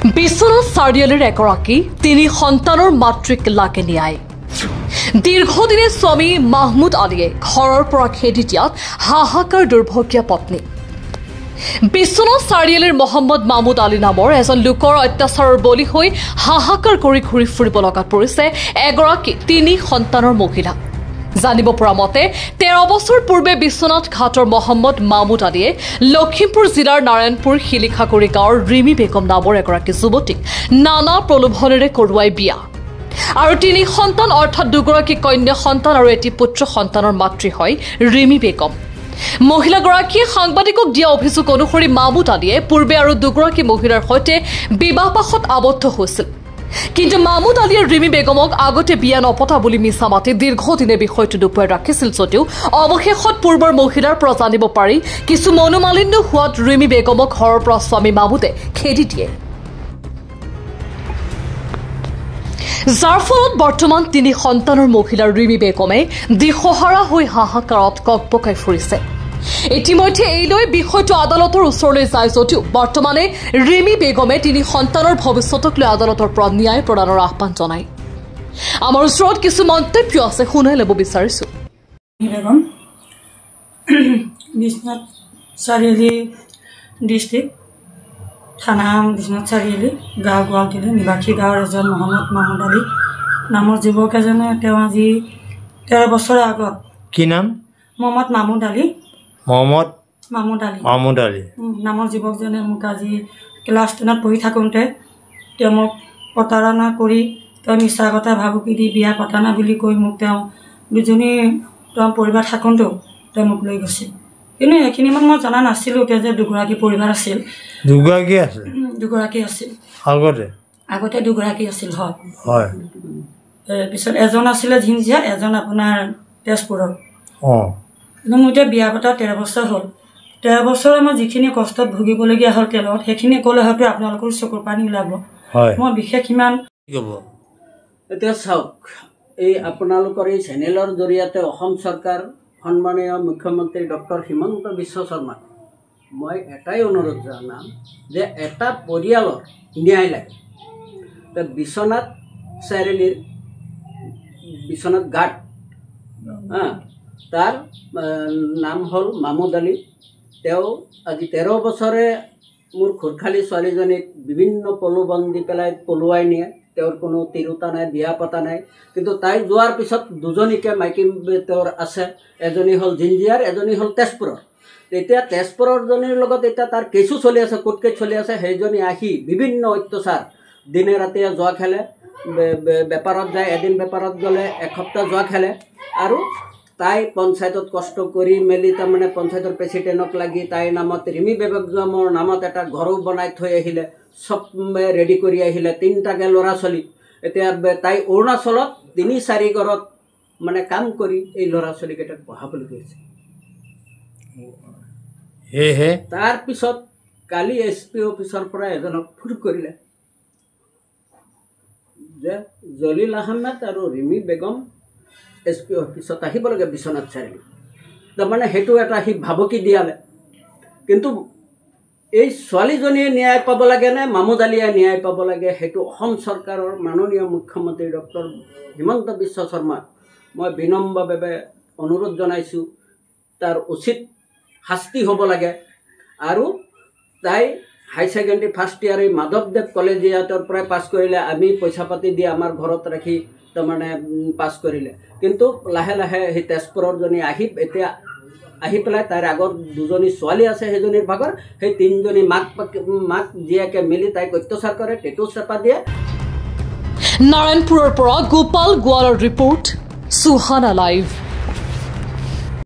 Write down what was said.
বিশ্বনাথ চাৰিআলিৰ এগৰাকী তিনি সন্তানৰ মাতৃক লাগে ন্যায়। দীৰ্ঘদিনে স্বামী মাহমুদ আলীয়ে ঘৰৰ পৰা খেদি দিয়াত হাহাকাৰ দুৰ্ভগীয়া পত্নী। বিশ্বনাথ চাৰিআলিৰ মহম্মদ মাহমুদ আলী নামৰ এজন লোকৰ অত্যাচাৰৰ বলি হৈ হাহাকাৰ কৰি ঘূৰি ফুৰিব লগাত পৰিছে এগৰাকী তিনি সন্তানৰ মহিলা। জানিব পৰা মতে 13 বছৰ পূৰ্বে বিশ্বনাথ ঘাটৰ মহম্মদ মাহমুদ আলীয়ে লখিমপুৰ জিলাৰ নাৰায়ণপুৰ শিলিখাগুৰি গাঁৱৰ ৰিমি বেগম নামৰ এগৰাকী যুৱতীক নানা প্ৰলোভনেৰে কৰোৱাই বিয়া আৰু তিনি সন্তান অৰ্থাৎ দুগৰাকী কন্যা সন্তান আৰু এটি পুত্ৰ সন্তানৰ মাতৃ হয় ৰিমি বেগম। মহিলাগৰাকীয়ে সাংবাদিকক দিয়া অভিযোগ অনুসৰি মাহমুদ আলীয়ে পূৰ্বে আৰু দুগৰাকী মহিলাৰ সৈতে বিবাহপাশত আবদ্ধ হৈছিল। কিন্তু মাহমুদ আলীয়ে ৰিমি বেগমক আগতে বিয়া নপতা বুলি মিছা মাতি দীৰ্ঘদিনে বিষয়টো লুকুৱাই ৰাখিছিল যদিও অৱশেষত পূৰ্বৰ মহিলাৰ পৰা জানিব পাৰি কিছু মনোমালিন্য হোৱাত ৰিমি বেগমক ঘৰৰ পৰা স্বামী মাহমুদে খেদি দিয়ে, যাৰ ফলত বৰ্তমান তিনি সন্তানৰ মহিলা ৰিমি বেগমে দিশহাৰা হৈ হাহাকাৰত ককবকাই ফুৰিছে। ইতিমধ্যে এই লৈ বিষয়টো আদালতৰ ওচৰলৈ যায় যদিও বৰ্তমানে ৰিমি বেগমে তিনি সন্তানৰ ভৱিষ্যতক লৈ আদালতৰ পৰা ন্যায় প্ৰদানৰ আহ্বান জনায়। আমাৰ ওচৰত কিছু মন্তব্য আছে, শুনাই ল'ব বিচাৰিছো। বেগম বিশ্বনাথ চাৰিআলি ডিষ্ট্ৰিক্ট থানা বিশ্বনাথ চাৰিআলি গাঁও গুৱাহাটীলৈ নিবাসী গাঁৱৰ এজন মহম্মদ মাহমুদ আলী নামৰ যুৱক এজনে তেওঁ আজি 13 বছৰৰ আগত কি নাম মহম্মদ মাহমুদ আলী নামৰ যুৱকজনে মোক আজি ক্লাছ 10ত পঢ়ি থাকোঁতে তেওঁ মোক প্ৰতাৰণা কৰি তেওঁ মিছা কথা ভাবুকি দি বিয়া পতা না বুলি কৈ মোক তেওঁ দুজনী পৰিবাৰ থাকোঁতেও তেওঁ মোক লৈ গৈছিল। কিন্তু এইখিনি মই জনা নাছিলোঁ যে দুগৰাকী পৰিবাৰ আছিল। দুগৰাকী আছিল আগতে দুগৰাকী আছিল হয়। পিছত এজন আছিলে ঝিঞ্জিয়া, এজন আপোনাৰ তেজপুৰৰ। কিন্তু মোৰ এতিয়া বিয়া পতা 13 বছৰ হ'ল। 13 বছৰ মই যিখিনি কষ্টত ভুগিবলগীয়া হ'ল তেলত সেইখিনি ক'লে হয়তো আপোনালোকৰ চকুৰ পানী ওলাব। মই বিশেষ ইমান এতিয়া চাওক, এই আপোনালোকৰ এই চেনেলৰ জৰিয়তে অসম চৰকাৰ সন্মানীয় মুখ্যমন্ত্ৰী ডক্টৰ হিমন্ত বিশ্ব শৰ্মাক মই এটাই অনুৰোধ জনাম যে এটা পৰিয়ালৰ ন্যায় লাগে। বিশ্বনাথ চাৰিআলিৰ বিশ্বনাথ ঘাট তাৰ নাম হ'ল মাহমুদ আলী। তেওঁ আজি 13 বছৰে মোৰ খুৰখালী ছোৱালীজনীক বিভিন্ন প্ৰলোভন দি পেলাই পলুৱাই নিয়ে। তেওঁৰ কোনো তিৰোতা নাই, বিয়া পতা নাই। কিন্তু তাই যোৱাৰ পিছত দুজনীকে মাইকী তেওঁৰ আছে, এজনী হ'ল জিঞ্জিয়াৰ, এজনী হ'ল তেজপুৰৰ। এতিয়া তেজপুৰৰজনীৰ লগত এতিয়া তাৰ কেছো চলি আছে, কোৰ্ট কেছ চলি আছে। সেইজনী আহি বিভিন্ন অত্যাচাৰ দিনে ৰাতিয়ে যোৱা খেলে, বেপাৰত যায়, এদিন বেপাৰত গ'লে এসপ্তাহ যোৱা খেলে। আৰু তাই পঞ্চায়তত কষ্ট কৰি মেলি তাৰমানে পঞ্চায়তৰ প্ৰেচিডেণ্টক লাগি তাইৰ নামত ৰিমি বেগমৰ নামত এটা ঘৰো বনাই থৈ আহিলে, চব ৰেডি কৰি আহিলে, 3টাকে ল'ৰা ছোৱালী। এতিয়া তাই অৰুণাচলত 3-4 ঘৰত মানে কাম কৰি এই ল'ৰা ছোৱালীকেইটাক পঢ়াবলৈ গৈছে। তাৰপিছত কালি SP অফিচৰ পৰা এজনক ফোন কৰিলে যে জলিল আহমেদ আৰু ৰিমি বেগম SP অফিচত আহিব লাগে বিশ্বনাথ চাৰিআলি। তাৰমানে সেইটো এটা সি ভাবুকি দিয়ালে। কিন্তু এই ছোৱালীজনীয়ে ন্যায় পাব লাগে নে মাহমুদ আলীয়ে ন্যায় পাব লাগে, সেইটো অসম চৰকাৰৰ মাননীয় মুখ্যমন্ত্ৰী ডক্টৰ হিমন্ত বিশ্ব শৰ্মাক মই বিনম্ৰভাৱে অনুৰোধ জনাইছোঁ। তাৰ উচিত শাস্তি হ'ব লাগে। আৰু তাই হাই ছেকেণ্ডেৰী ফাৰ্ষ্ট ইয়াৰ এই মাধৱদেৱ কলেজিয়েটৰ পৰাই পাছ কৰিলে। আমি পইচা পাতি দি আমাৰ ঘৰত ৰাখি তাৰমানে পাছ কৰিলে। কিন্তু লাহে লাহে সেই তেজপুৰৰজনী এতিয়া আহি পেলাই তাইৰ আগত দুজনী ছোৱালী আছে, সেইজনীৰ ভাগৰ সেই 3জনী মাক জীয়েকে মিলি তাইক অত্যাচাৰ কৰে, টেটু চেপা দিয়ে। নাৰায়ণপুৰৰ পৰা গোপাল গোৱালৰ ৰিপৰ্ট, সুহানা লাইভ।